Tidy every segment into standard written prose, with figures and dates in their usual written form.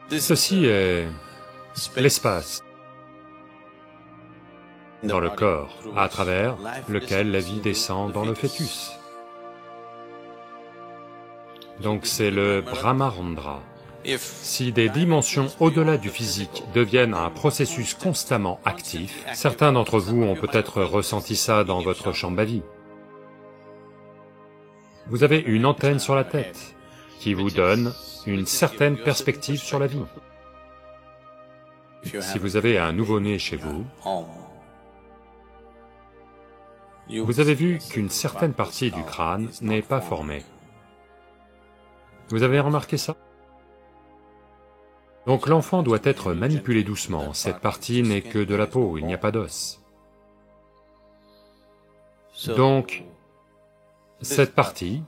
Ceci est l'espace dans le corps, à travers lequel la vie descend dans le fœtus. Donc c'est le Brahmarandra. Si des dimensions au-delà du physique deviennent un processus constamment actif, certains d'entre vous ont peut-être ressenti ça dans votre Shambhavi. Vous avez une antenne sur la tête qui vous donne une certaine perspective sur la vie. Si vous avez un nouveau-né chez vous, vous avez vu qu'une certaine partie du crâne n'est pas formée. Vous avez remarqué ça? Donc l'enfant doit être manipulé doucement, cette partie n'est que de la peau, il n'y a pas d'os. Donc, cette partie,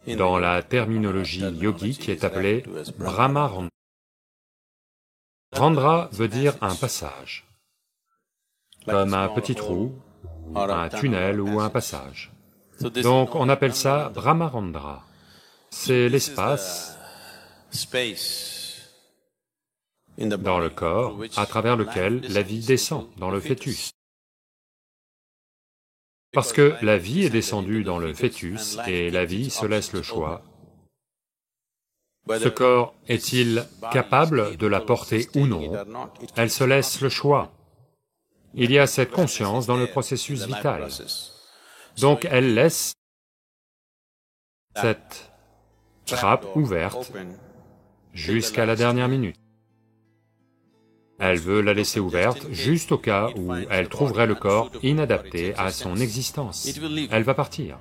dans la terminologie yogique, est appelée Brahmarandra. Randra veut dire un passage, comme un petit trou, un tunnel ou un passage. Donc on appelle ça Brahmarandra. C'est l'espace dans le corps à travers lequel la vie descend dans le fœtus. Parce que la vie est descendue dans le fœtus et la vie se laisse le choix. Ce corps est-il capable de la porter ou non? Elle se laisse le choix. Il y a cette conscience dans le processus vital. Donc elle laisse cette trappe ouverte jusqu'à la dernière minute. Elle veut la laisser ouverte juste au cas où elle trouverait le corps inadapté à son existence. Elle va partir.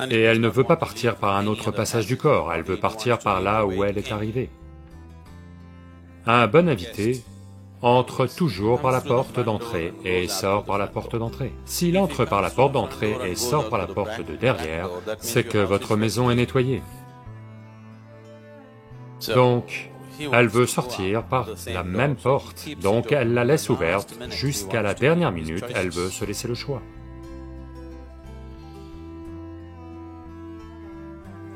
Et elle ne veut pas partir par un autre passage du corps, elle veut partir par là où elle est arrivée. Un bon invité entre toujours par la porte d'entrée et sort par la porte d'entrée. S'il entre par la porte d'entrée et sort par la porte de derrière, c'est que votre maison est nettoyée. Donc, elle veut sortir par la même porte, donc elle la laisse ouverte jusqu'à la dernière minute, elle veut se laisser le choix.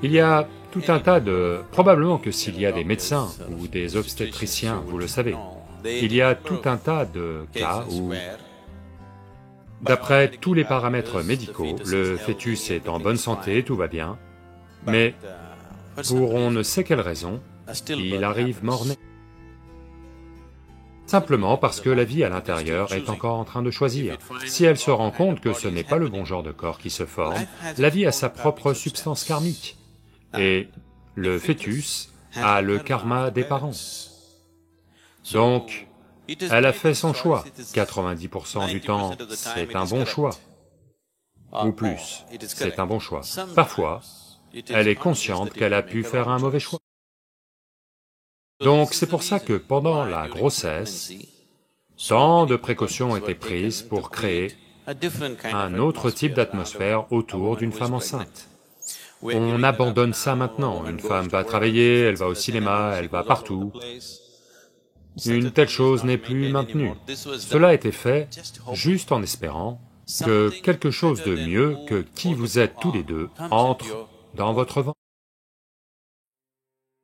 Il y a tout un tas de... Probablement que s'il y a des médecins ou des obstétriciens, vous le savez, il y a tout un tas de cas où, d'après tous les paramètres médicaux, le fœtus est en bonne santé, tout va bien, mais pour on ne sait quelle raison, il arrive mort-né. Simplement parce que la vie à l'intérieur est encore en train de choisir. Si elle se rend compte que ce n'est pas le bon genre de corps qui se forme, la vie a sa propre substance karmique, et le fœtus a le karma des parents. Donc, elle a fait son choix, 90% du temps, c'est un bon choix, ou plus, c'est un bon choix. Parfois, elle est consciente qu'elle a pu faire un mauvais choix. Donc c'est pour ça que pendant la grossesse, tant de précautions étaient prises pour créer un autre type d'atmosphère autour d'une femme enceinte. On abandonne ça maintenant, une femme va travailler, elle va au cinéma, elle va partout. Une telle chose n'est plus maintenue. Cela a été fait juste en espérant que quelque chose de mieux que qui vous êtes tous les deux entre dans votre ventre.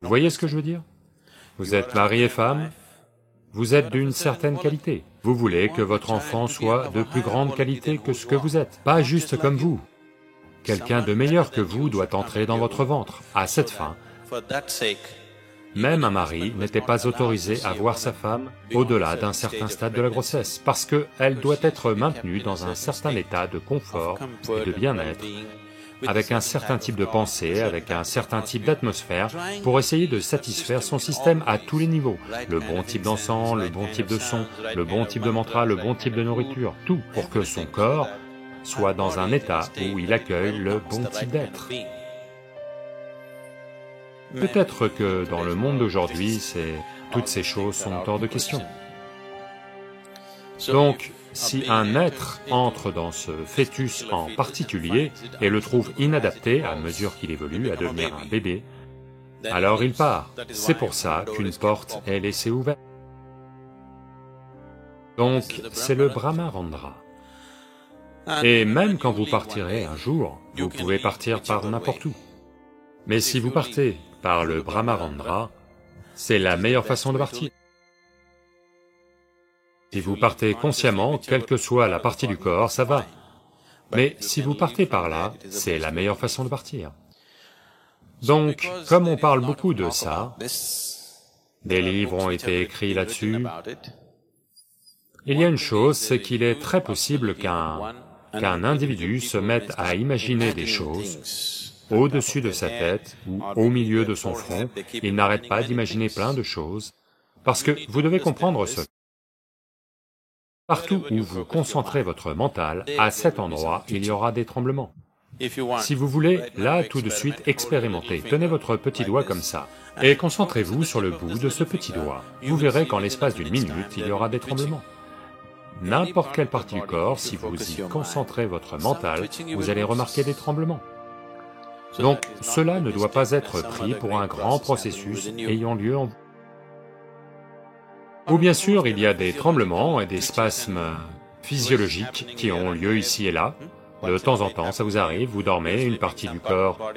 Vous voyez ce que je veux dire? Vous êtes mari et femme, vous êtes d'une certaine qualité. Vous voulez que votre enfant soit de plus grande qualité que ce que vous êtes, pas juste comme vous. Quelqu'un de meilleur que vous doit entrer dans votre ventre. À cette fin, même un mari n'était pas autorisé à voir sa femme au-delà d'un certain stade de la grossesse, parce qu'elle doit être maintenue dans un certain état de confort et de bien-être, avec un certain type de pensée, avec un certain type d'atmosphère, pour essayer de satisfaire son système à tous les niveaux. Le bon type d'encens, le bon type de son, le bon type de mantra, le bon type de nourriture, tout, pour que son corps soit dans un état où il accueille le bon type d'être. Peut-être que dans le monde d'aujourd'hui, toutes ces choses sont hors de question. Donc, si un être entre dans ce fœtus en particulier et le trouve inadapté à mesure qu'il évolue à devenir un bébé, alors il part. C'est pour ça qu'une porte est laissée ouverte. Donc, c'est le Brahmarandra. Et même quand vous partirez un jour, vous pouvez partir par n'importe où. Mais si vous partez par le Brahmarandra, c'est la meilleure façon de partir. Si vous partez consciemment, quelle que soit la partie du corps, ça va. Mais si vous partez par là, c'est la meilleure façon de partir. Donc, comme on parle beaucoup de ça, des livres ont été écrits là-dessus, il y a une chose, c'est qu'il est très possible qu'un individu se mette à imaginer des choses au-dessus de sa tête ou au milieu de son front, il n'arrête pas d'imaginer plein de choses, parce que vous devez comprendre cela. Partout où vous concentrez votre mental, à cet endroit, il y aura des tremblements. Si vous voulez, là, tout de suite, expérimentez, tenez votre petit doigt comme ça, et concentrez-vous sur le bout de ce petit doigt. Vous verrez qu'en l'espace d'une minute, il y aura des tremblements. N'importe quelle partie du corps, si vous y concentrez votre mental, vous allez remarquer des tremblements. Donc, cela ne doit pas être pris pour un grand processus ayant lieu en vous. Ou bien sûr, il y a des tremblements et des spasmes physiologiques qui ont lieu ici et là. De temps en temps, ça vous arrive, vous dormez, une partie du corps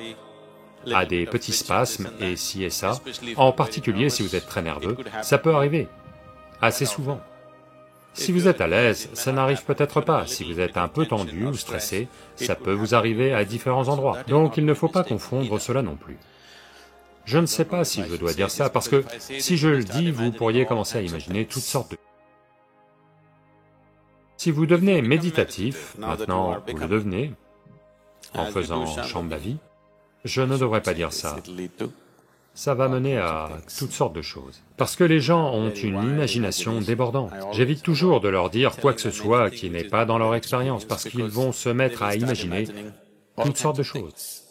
a des petits spasmes et ci et ça. En particulier, si vous êtes très nerveux, ça peut arriver, assez souvent. Si vous êtes à l'aise, ça n'arrive peut-être pas. Si vous êtes un peu tendu ou stressé, ça peut vous arriver à différents endroits. Donc il ne faut pas confondre cela non plus. Je ne sais pas si je dois dire ça, parce que si je le dis, vous pourriez commencer à imaginer toutes sortes de... Si vous devenez méditatif, maintenant vous le devenez, en faisant Shambhavi, je ne devrais pas dire ça. Ça va mener à toutes sortes de choses. Parce que les gens ont une imagination débordante. J'évite toujours de leur dire quoi que ce soit qui n'est pas dans leur expérience, parce qu'ils vont se mettre à imaginer toutes sortes de choses.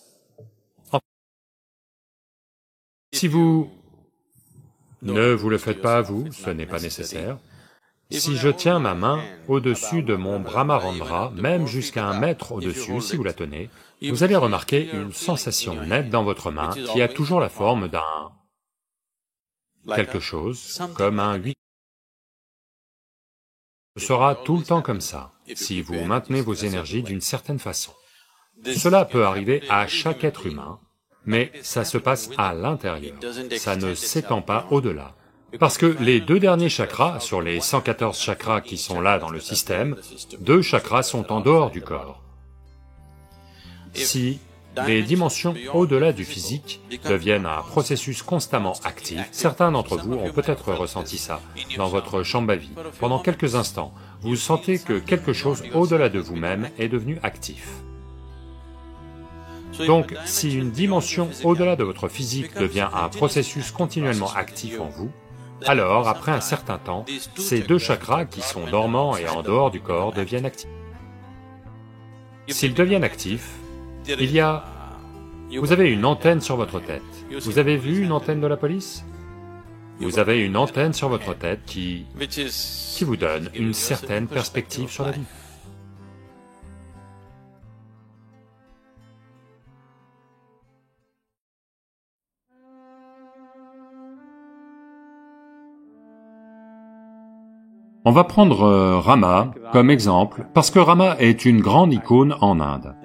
Si vous ne vous le faites pas à vous, ce n'est pas nécessaire. Si je tiens ma main au-dessus de mon Brahmarandra, même jusqu'à 1 mètre au-dessus, si vous la tenez, vous allez remarquer une sensation nette dans votre main qui a toujours la forme d'un... quelque chose, comme un 8. Ce sera tout le temps comme ça, si vous maintenez vos énergies d'une certaine façon. Cela peut arriver à chaque être humain, mais ça se passe à l'intérieur, ça ne s'étend pas au-delà. Parce que les 2 derniers chakras, sur les 114 chakras qui sont là dans le système, 2 chakras sont en dehors du corps. Si les dimensions au-delà du physique deviennent un processus constamment actif, certains d'entre vous ont peut-être ressenti ça dans votre Shambhavi. Pendant quelques instants, vous sentez que quelque chose au-delà de vous-même est devenu actif. Donc, si une dimension au-delà de votre physique devient un processus continuellement actif en vous, alors, après un certain temps, ces 2 chakras qui sont dormants et en dehors du corps deviennent actifs. S'ils deviennent actifs, il y a... Vous avez une antenne sur votre tête. Vous avez vu une antenne de la police? Vous avez une antenne sur votre tête qui vous donne une certaine perspective sur la vie. On va prendre Rama comme exemple, parce que Rama est une grande icône en Inde.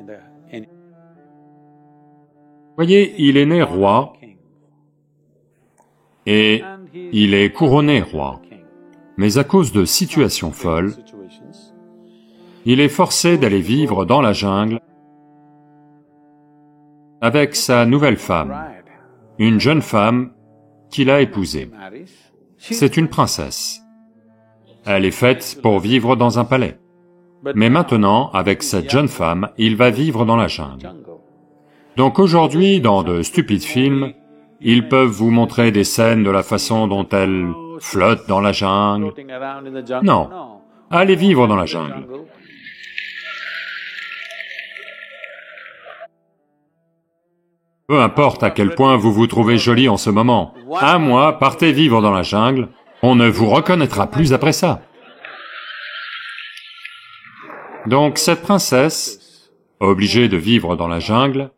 Voyez, il est né roi, et il est couronné roi. Mais à cause de situations folles, il est forcé d'aller vivre dans la jungle avec sa nouvelle femme, une jeune femme qu'il a épousée. C'est une princesse. Elle est faite pour vivre dans un palais. Mais maintenant, avec cette jeune femme, il va vivre dans la jungle. Donc aujourd'hui, dans de stupides films, ils peuvent vous montrer des scènes de la façon dont elle flotte dans la jungle. Non, allez vivre dans la jungle. Peu importe à quel point vous vous trouvez jolie en ce moment, 1 mois, partez vivre dans la jungle, on ne vous reconnaîtra plus après ça. Donc cette princesse, obligée de vivre dans la jungle,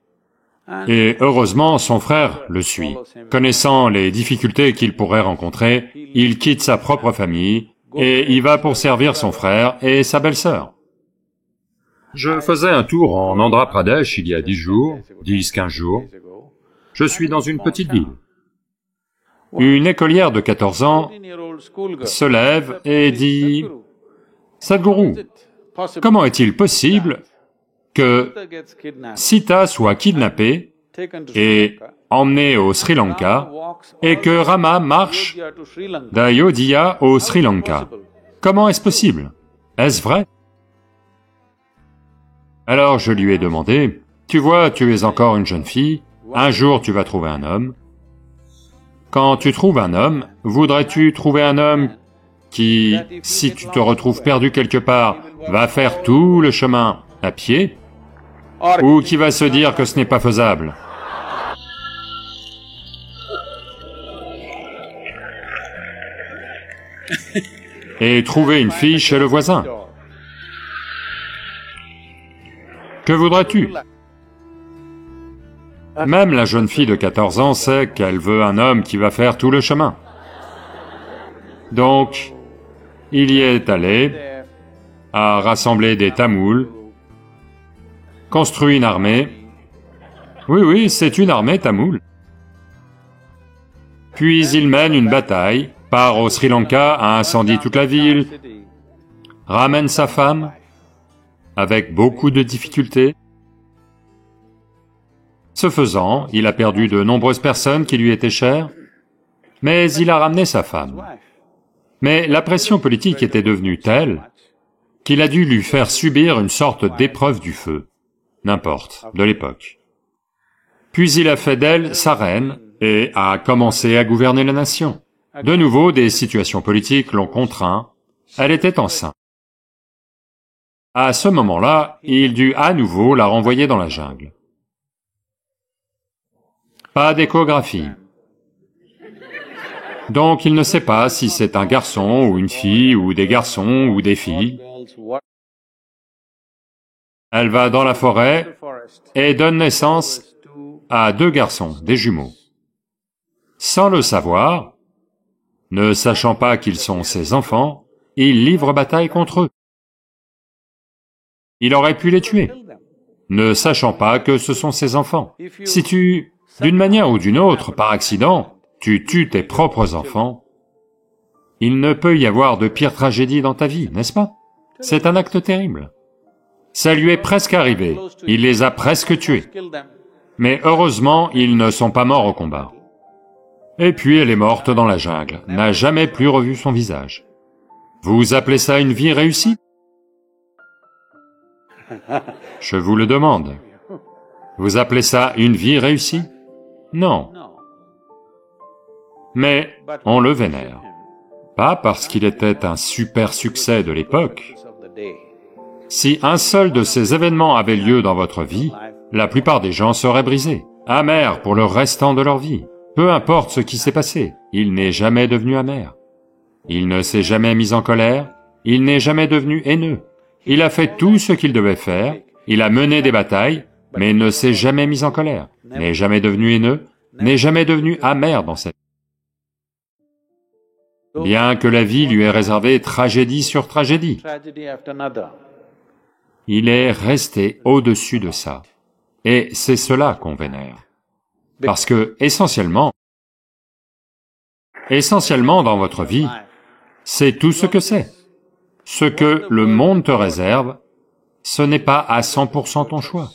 et heureusement son frère le suit. Connaissant les difficultés qu'il pourrait rencontrer, il quitte sa propre famille et y va pour servir son frère et sa belle-sœur. Je faisais un tour en Andhra Pradesh il y a 10 jours, 10-15 jours. Je suis dans une petite ville. Une écolière de 14 ans se lève et dit, « Sadhguru, comment est-il possible que Sita soit kidnappée et emmenée au Sri Lanka et que Rama marche d'Ayodhya au Sri Lanka? Comment est-ce possible? Est-ce vrai? » Alors je lui ai demandé, « Tu vois, tu es encore une jeune fille, un jour tu vas trouver un homme. Quand tu trouves un homme, voudrais-tu trouver un homme qui, si tu te retrouves perdu quelque part, va faire tout le chemin à pied, ou qui va se dire que ce n'est pas faisable? » Et trouver une fille chez le voisin. Que voudrais-tu? Même la jeune fille de 14 ans sait qu'elle veut un homme qui va faire tout le chemin. Donc, il y est allé, a rassemblé des Tamouls, construit une armée. Oui, c'est une armée tamoule. Puis il mène une bataille, part au Sri Lanka, incendie toute la ville, ramène sa femme, avec beaucoup de difficultés. Ce faisant, il a perdu de nombreuses personnes qui lui étaient chères, mais il a ramené sa femme. Mais la pression politique était devenue telle qu'il a dû lui faire subir une sorte d'épreuve du feu, n'importe, de l'époque. Puis il a fait d'elle sa reine et a commencé à gouverner la nation. De nouveau, des situations politiques l'ont contraint, elle était enceinte. À ce moment-là, il dut à nouveau la renvoyer dans la jungle. Pas d'échographie. Donc il ne sait pas si c'est un garçon ou une fille, ou des garçons ou des filles. Elle va dans la forêt et donne naissance à 2 garçons, des jumeaux. Sans le savoir, ne sachant pas qu'ils sont ses enfants, il livre bataille contre eux. Il aurait pu les tuer, ne sachant pas que ce sont ses enfants. Si tu, d'une manière ou d'une autre, par accident, tu tues tes propres enfants, il ne peut y avoir de pire tragédie dans ta vie, n'est-ce pas? C'est un acte terrible. Ça lui est presque arrivé, il les a presque tués. Mais heureusement, ils ne sont pas morts au combat. Et puis elle est morte dans la jungle, n'a jamais plus revu son visage. Vous appelez ça une vie réussie? Je vous le demande. Vous appelez ça une vie réussie? Non. Mais on le vénère. Pas parce qu'il était un super succès de l'époque. Si un seul de ces événements avait lieu dans votre vie, la plupart des gens seraient brisés, amers pour le restant de leur vie. Peu importe ce qui s'est passé, il n'est jamais devenu amer. Il ne s'est jamais mis en colère, il n'est jamais devenu haineux. Il a fait tout ce qu'il devait faire, il a mené des batailles, mais ne s'est jamais mis en colère, n'est jamais devenu haineux, n'est jamais devenu amer dans sa vie. Bien que la vie lui ait réservé tragédie sur tragédie, il est resté au-dessus de ça. Et c'est cela qu'on vénère. Parce que, essentiellement, dans votre vie, c'est tout ce que c'est. Ce que le monde te réserve, ce n'est pas à 100% ton choix.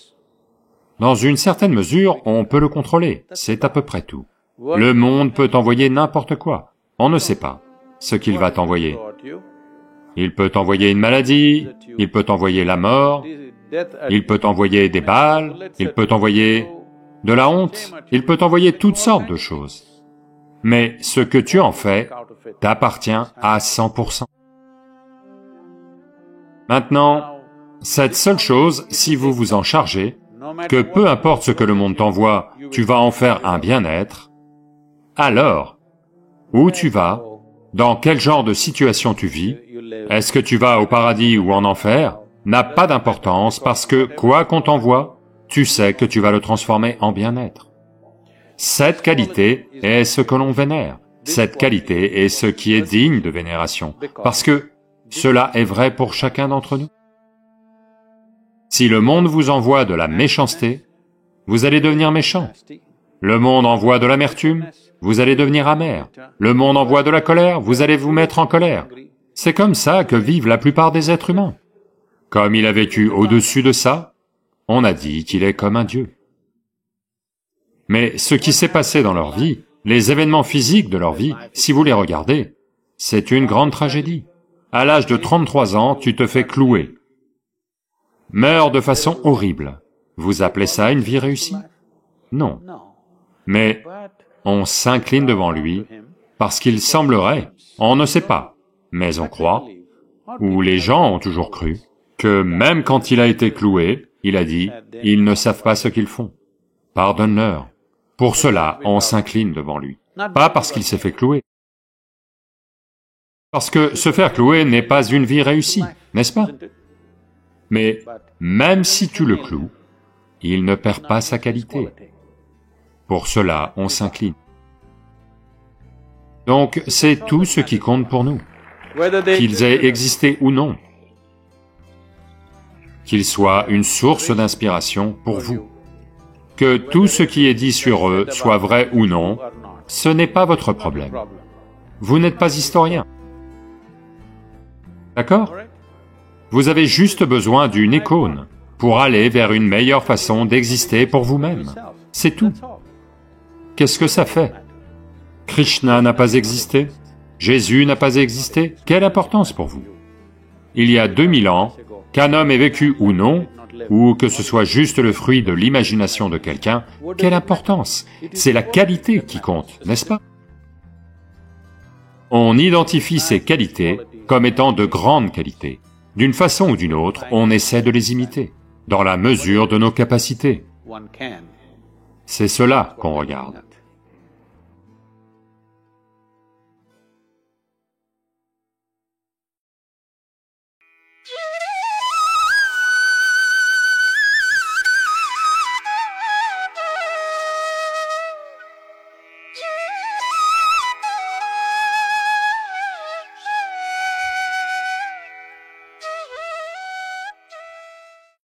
Dans une certaine mesure, on peut le contrôler, c'est à peu près tout. Le monde peut t'envoyer n'importe quoi, on ne sait pas ce qu'il va t'envoyer. Il peut t'envoyer une maladie, il peut t'envoyer la mort, il peut t'envoyer des balles, il peut t'envoyer de la honte, il peut t'envoyer toutes sortes de choses. Mais ce que tu en fais t'appartient à 100%. Maintenant, cette seule chose, si vous vous en chargez, que peu importe ce que le monde t'envoie, tu vas en faire un bien-être, alors, où tu vas, dans quel genre de situation tu vis, est-ce que tu vas au paradis ou en enfer, n'a pas d'importance parce que, quoi qu'on t'envoie, tu sais que tu vas le transformer en bien-être. Cette qualité est ce que l'on vénère, cette qualité est ce qui est digne de vénération, parce que cela est vrai pour chacun d'entre nous. Si le monde vous envoie de la méchanceté, vous allez devenir méchant. Le monde envoie de l'amertume, vous allez devenir amer. Le monde envoie de la colère, vous allez vous mettre en colère. C'est comme ça que vivent la plupart des êtres humains. Comme il a vécu au-dessus de ça, on a dit qu'il est comme un dieu. Mais ce qui s'est passé dans leur vie, les événements physiques de leur vie, si vous les regardez, c'est une grande tragédie. À l'âge de 33 ans, tu te fais clouer. Meurs de façon horrible. Vous appelez ça une vie réussie? Non. Mais on s'incline devant lui parce qu'il semblerait, on ne sait pas, mais on croit, ou les gens ont toujours cru, que même quand il a été cloué, il a dit, ils ne savent pas ce qu'ils font. Pardonne-leur. Pour cela, on s'incline devant lui. Pas parce qu'il s'est fait clouer. Parce que se faire clouer n'est pas une vie réussie, n'est-ce pas? Mais même si tu le cloues, il ne perd pas sa qualité. Pour cela, on s'incline. Donc, c'est tout ce qui compte pour nous, qu'ils aient existé ou non, qu'ils soient une source d'inspiration pour vous. Que tout ce qui est dit sur eux soit vrai ou non, ce n'est pas votre problème. Vous n'êtes pas historien. D'accord? Vous avez juste besoin d'une icône pour aller vers une meilleure façon d'exister pour vous-même. C'est tout. Qu'est-ce que ça fait? Krishna n'a pas existé? Jésus n'a pas existé? Quelle importance pour vous? Il y a 2000 ans, qu'un homme ait vécu ou non, ou que ce soit juste le fruit de l'imagination de quelqu'un, quelle importance? C'est la qualité qui compte, n'est-ce pas? On identifie ces qualités comme étant de grandes qualités. D'une façon ou d'une autre, on essaie de les imiter, dans la mesure de nos capacités. C'est cela qu'on regarde.